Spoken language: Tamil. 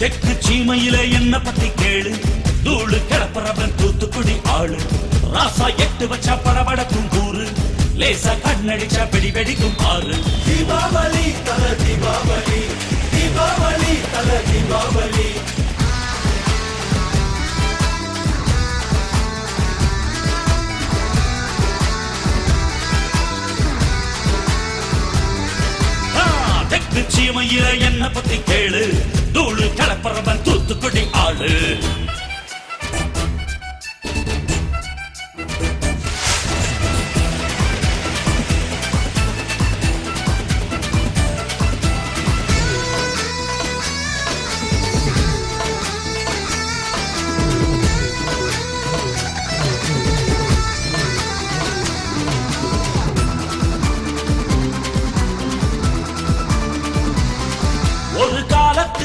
தெற்கு சீமையில என்ன பத்தி கேளு, தூளு கிளப்புறவன் தூத்துக்குடி ஆளு. ராசா எட்டு வச்சா படபடக்கும் கூறு, லேசா கண்ணடிச்சா வெடி வெடிக்கும் ஆறு. தீபாவளி தல தீபாவளி, தீபாவளி தல தீபாவளி. தெற்கு சீமையில என்ன பத்தி கேளு,